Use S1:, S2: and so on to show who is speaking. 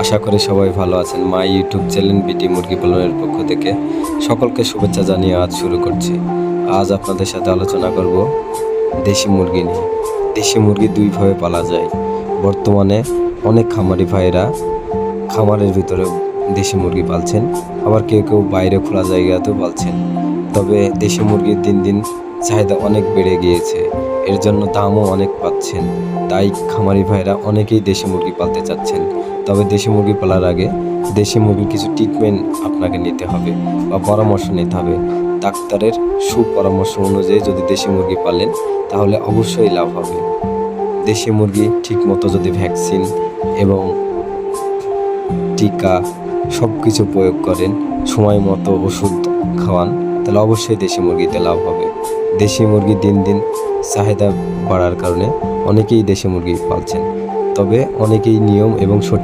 S1: আশা করি সবাই ভালো আছেন। মাই ইউটিউব চ্যানেল বিটি মুরগি পালনের পক্ষ থেকে সকলকে শুভেচ্ছা জানিয়ে আজ শুরু করছি। আজ আপনাদের সাথে আলোচনা করব দেশি মুরগি নিয়ে। দেশি মুরগি দুইভাবে পালা যায়। বর্তমানে অনেক খামারি ভাইরা খামারের ভিতরে দেশি মুরগি পালছেন, আবার কেউ কেউ বাইরে খোলা জায়গাতেও পালছেন। তবে দেশি মুরগির দিন দিন চাহিদা অনেক বেড়ে গিয়েছে, এর জন্য দামও অনেক পাচ্ছেন। তাই খামারি ভাইরা অনেকেই দেশি মুরগি পালতে চাচ্ছেন। তবে দেশি মুরগি পালার আগে দেশি মুরগির কিছু ট্রিটমেন্ট আপনাকে নিতে হবে বা পরামর্শ নিতে হবে। ডাক্তারের সুপরামর্শ অনুযায়ী যদি দেশি মুরগি পালেন তাহলে অবশ্যই লাভ হবে। দেশি মুরগি ঠিকমতো যদি ভ্যাকসিন এবং টিকা সব কিছু প্রয়োগ করেন, সময় মতো ওষুধ খাওয়ান, তাহলে অবশ্যই দেশি মুরগিতে লাভ হবে। দেশি মুরগি দিন দিন চাহিদা বাড়ার কারণে অনেকেই দেশি মুরগি পালছেন, তবে অনেকেই নিয়ম এবং সঠিক